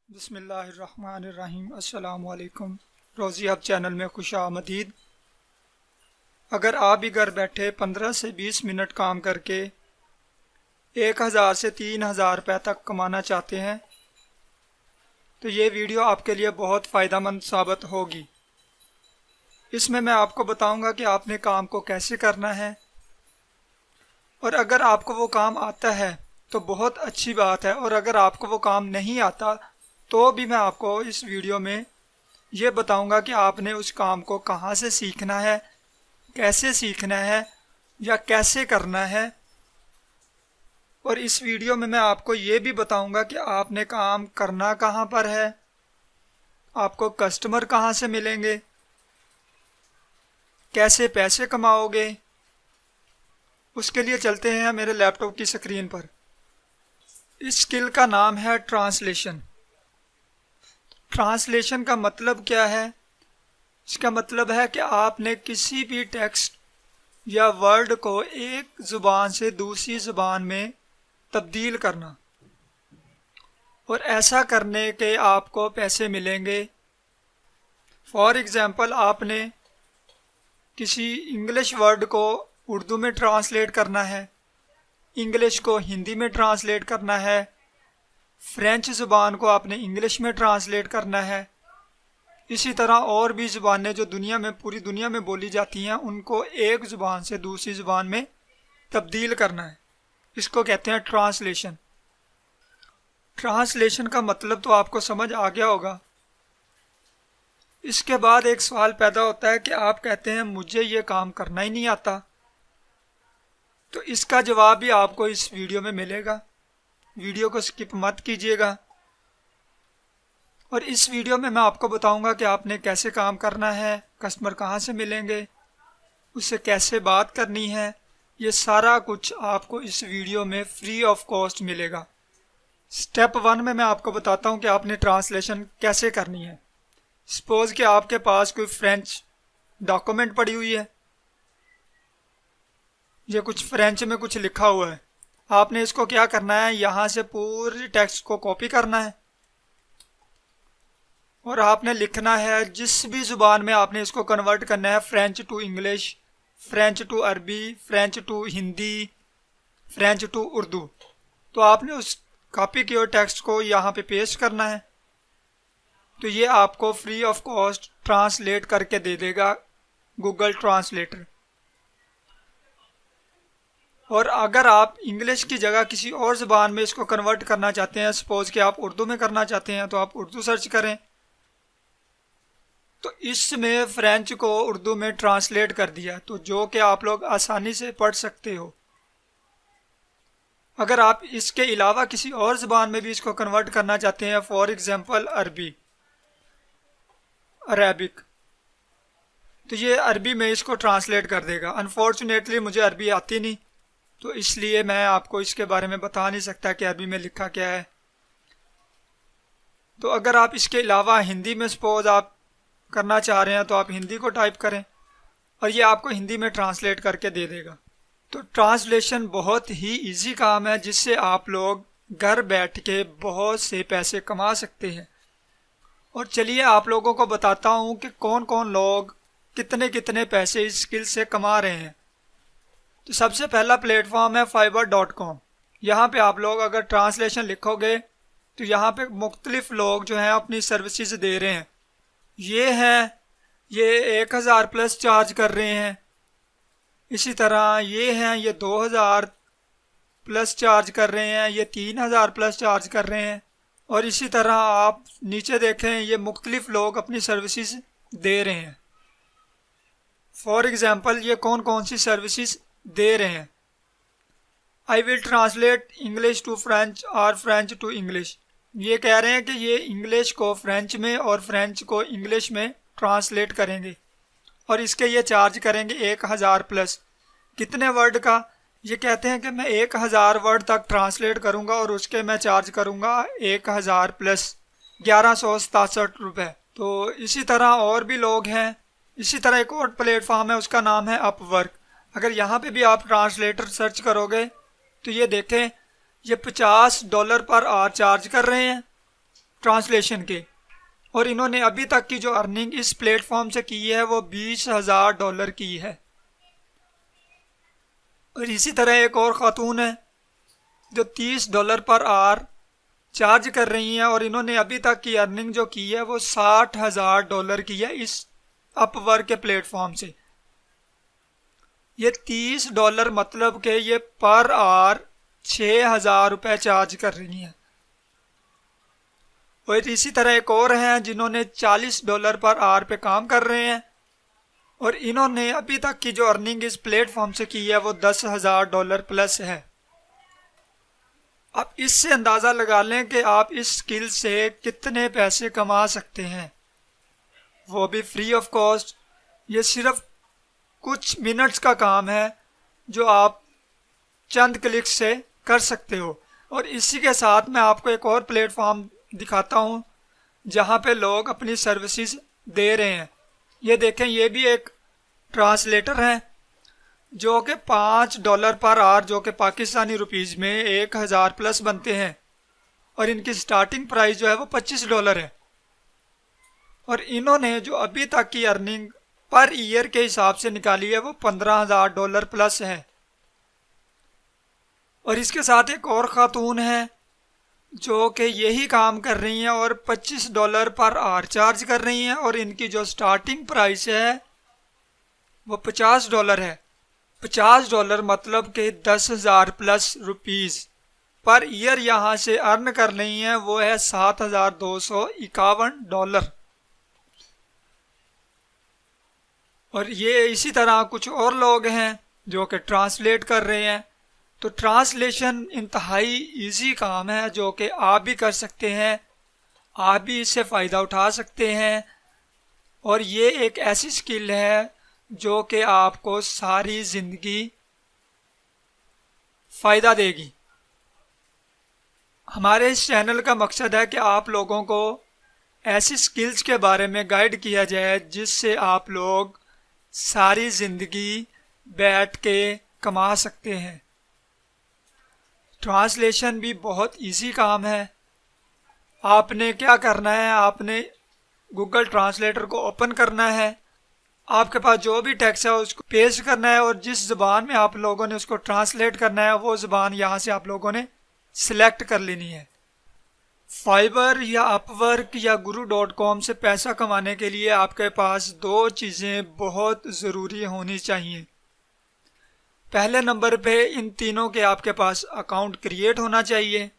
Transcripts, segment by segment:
बिस्मिल्लाहिर्रहमानिर्रहीम। अस्सलाम वालेकुम। रोज़ी हब चैनल में खुश आमदीद। अगर आप भी घर बैठे 15 से 20 मिनट काम करके 1000 से 3000 रुपये तक कमाना चाहते हैं तो ये वीडियो आपके लिए बहुत फ़ायदेमंद साबित होगी। इसमें मैं आपको बताऊंगा कि आपने काम को कैसे करना है, और अगर आपको वो काम आता है तो बहुत अच्छी बात है, और अगर आपको वो काम नहीं आता तो भी मैं आपको इस वीडियो में ये बताऊंगा कि आपने उस काम को कहाँ से सीखना है, कैसे सीखना है या कैसे करना है। और इस वीडियो में मैं आपको ये भी बताऊंगा कि आपने काम करना कहाँ पर है, आपको कस्टमर कहाँ से मिलेंगे, कैसे पैसे कमाओगे। उसके लिए चलते हैं मेरे लैपटॉप की स्क्रीन पर। इस स्किल का नाम है ट्रांसलेशन। ट्रांसलेशन का मतलब क्या है? इसका मतलब है कि आपने किसी भी टेक्स्ट या वर्ड को एक ज़ुबान से दूसरी ज़ुबान में तब्दील करना, और ऐसा करने के आपको पैसे मिलेंगे। फॉर एग्ज़ाम्पल, आपने किसी इंग्लिश वर्ड को उर्दू में ट्रांसलेट करना है, इंग्लिश को हिंदी में ट्रांसलेट करना है, फ्रेंच ज़ुबान को आपने इंग्लिश में ट्रांसलेट करना है। इसी तरह और भी ज़ुबानें जो दुनिया में, पूरी दुनिया में बोली जाती हैं, उनको एक ज़ुबान से दूसरी ज़ुबान में तब्दील करना है। इसको कहते हैं ट्रांसलेशन। ट्रांसलेशन का मतलब तो आपको समझ आ गया होगा। इसके बाद एक सवाल पैदा होता है कि आप कहते हैं मुझे ये काम करना ही नहीं आता। तो इसका जवाब भी आपको इस वीडियो में मिलेगा। वीडियो को स्किप मत कीजिएगा। और इस वीडियो में मैं आपको बताऊंगा कि आपने कैसे काम करना है, कस्टमर कहाँ से मिलेंगे, उससे कैसे बात करनी है। ये सारा कुछ आपको इस वीडियो में फ्री ऑफ कॉस्ट मिलेगा। स्टेप 1 में मैं आपको बताता हूँ कि आपने ट्रांसलेशन कैसे करनी है। सपोज़ कि आपके पास कोई फ्रेंच डॉक्यूमेंट पड़ी हुई है, ये कुछ फ्रेंच में कुछ लिखा हुआ है। आपने इसको क्या करना है, यहाँ से पूरी टेक्स्ट को कॉपी करना है और आपने लिखना है जिस भी ज़ुबान में आपने इसको कन्वर्ट करना है। French to English, French to अरबी, French to Hindi, French to Urdu. तो आपने उस कॉपी किए हुए टेक्स्ट को यहाँ पे पेस्ट करना है। तो ये आपको फ्री ऑफ कॉस्ट ट्रांसलेट करके दे देगा गूगल ट्रांसलेटर। और अगर आप इंग्लिश की जगह किसी और ज़ुबान में इसको कन्वर्ट करना चाहते हैं, सपोज़ कि आप उर्दू में करना चाहते हैं, तो आप उर्दू सर्च करें तो इसमें फ्रेंच को उर्दू में ट्रांसलेट कर दिया, तो जो कि आप लोग आसानी से पढ़ सकते हो। अगर आप इसके अलावा किसी और ज़ुबान में भी इसको कन्वर्ट करना चाहते हैं, फॉर एग्ज़ाम्पल अरबी, अरेबिक, तो ये अरबी में इसको ट्रांसलेट कर देगा। अनफॉर्चुनेटली मुझे अरबी आती नहीं, तो इसलिए मैं आपको इसके बारे में बता नहीं सकता कि अरबी में लिखा क्या है। तो अगर आप इसके अलावा हिंदी में सपोज आप करना चाह रहे हैं तो आप हिंदी को टाइप करें और ये आपको हिंदी में ट्रांसलेट करके दे देगा। तो ट्रांसलेशन बहुत ही इजी काम है जिससे आप लोग घर बैठ के बहुत से पैसे कमा सकते हैं। और चलिए आप लोगों को बताता हूँ कि कौन कौन लोग कितने कितने पैसे इस स्किल से कमा रहे हैं। तो सबसे पहला प्लेटफॉर्म है fiverr.com। यहाँ पे आप लोग अगर ट्रांसलेशन लिखोगे तो यहाँ पे मुख्तलिफ लोग जो हैं अपनी सर्विसेज दे रहे हैं। ये 1000 प्लस चार्ज कर रहे हैं। इसी तरह ये 2000 प्लस चार्ज कर रहे हैं, ये 3000 प्लस चार्ज कर रहे हैं। और इसी तरह आप नीचे देखें, ये मुख्तलिफ लोग अपनी सर्विसेज दे रहे हैं। फॉर एग्ज़ाम्पल, ये कौन कौन सी सर्विसेज दे रहे हैं। I will translate English to French और फ्रेंच टू इंग्लिश। ये कह रहे हैं कि ये इंग्लिश को फ्रेंच में और फ्रेंच को इंग्लिश में ट्रांसलेट करेंगे और इसके ये चार्ज करेंगे 1000 प्लस। कितने वर्ड का? ये कहते हैं कि मैं 1000 वर्ड तक ट्रांसलेट करूँगा और उसके मैं चार्ज करूँगा 1000 प्लस 1167 रुपये। तो इसी तरह और भी लोग हैं। इसी तरह एक और प्लेटफॉर्म है, उसका नाम है अपवर्क। अगर यहाँ पे भी आप ट्रांसलेटर सर्च करोगे तो ये देखें, ये $50 पर आवर चार्ज कर रहे हैं ट्रांसलेशन के, और इन्होंने अभी तक की जो अर्निंग इस प्लेटफॉर्म से की है वो $20,000 की है। और इसी तरह एक और खातून है जो $30 पर आवर चार्ज कर रही हैं और इन्होंने अभी तक की अर्निंग जो की है वो $60,000 की है इस अपवर्क के प्लेटफॉर्म से। ये $30 मतलब कि ये पर आवर 6,000 रुपये चार्ज कर रही हैं। और इसी तरह एक और हैं जिन्होंने $40 पर आवर पे काम कर रहे हैं और इन्होंने अभी तक की जो अर्निंग इस प्लेटफॉर्म से की है वो $10,000 प्लस है। अब इससे अंदाज़ा लगा लें कि आप इस स्किल से कितने पैसे कमा सकते हैं, वो भी फ्री ऑफ कॉस्ट। ये सिर्फ कुछ मिनट्स का काम है जो आप चंद क्लिक से कर सकते हो। और इसी के साथ मैं आपको एक और प्लेटफॉर्म दिखाता हूँ जहाँ पे लोग अपनी सर्विसेज दे रहे हैं। ये देखें, ये भी एक ट्रांसलेटर है जो कि $5 पर आवर, जो कि पाकिस्तानी रुपीज़ में 1,000 प्लस बनते हैं, और इनकी स्टार्टिंग प्राइस जो है वो $25 है। और इन्होंने जो अभी तक की अर्निंग पर ईयर के हिसाब से निकाली है वो $15,000 प्लस है। और इसके साथ एक और खातून है जो कि यही काम कर रही हैं और $25 पर आवर चार्ज कर रही हैं, और इनकी जो स्टार्टिंग प्राइस है वो $50 है। $50 मतलब कि 10,000 प्लस रुपीज़ पर ईयर यहाँ से अर्न कर रही हैं, वो है $7,251। और ये इसी तरह कुछ और लोग हैं जो कि ट्रांसलेट कर रहे हैं। तो ट्रांसलेशन इंतहाई इजी काम है जो कि आप भी कर सकते हैं, आप भी इससे फ़ायदा उठा सकते हैं। और ये एक ऐसी स्किल है जो कि आपको सारी ज़िंदगी फ़ायदा देगी। हमारे इस चैनल का मकसद है कि आप लोगों को ऐसी स्किल्स के बारे में गाइड किया जाए जिससे आप लोग सारी ज़िंदगी बैठ के कमा सकते हैं। ट्रांसलेशन भी बहुत इजी काम है। आपने क्या करना है, आपने गूगल ट्रांसलेटर को ओपन करना है, आपके पास जो भी टेक्स्ट है उसको पेस्ट करना है, और जिस ज़बान में आप लोगों ने उसको ट्रांसलेट करना है वो ज़बान यहाँ से आप लोगों ने सिलेक्ट कर लेनी है। फाइवर या अपवर्क या guru.com से पैसा कमाने के लिए आपके पास दो चीज़ें बहुत ज़रूरी होनी चाहिए। पहले नंबर पे इन तीनों के आपके पास अकाउंट क्रिएट होना चाहिए।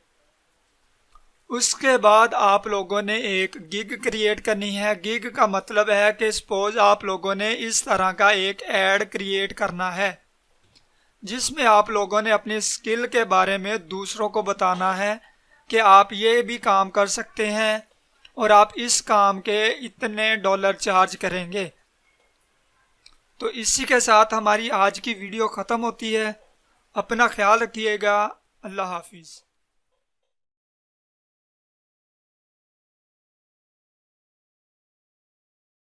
उसके बाद आप लोगों ने एक गिग क्रिएट करनी है। गिग का मतलब है कि सपोज आप लोगों ने इस तरह का एक ऐड क्रिएट करना है जिसमें आप लोगों ने अपनी स्किल के बारे में दूसरों को बताना है कि आप ये भी काम कर सकते हैं और आप इस काम के इतने डॉलर चार्ज करेंगे। तो इसी के साथ हमारी आज की वीडियो ख़त्म होती है। अपना ख्याल रखिएगा। अल्लाह हाफिज़।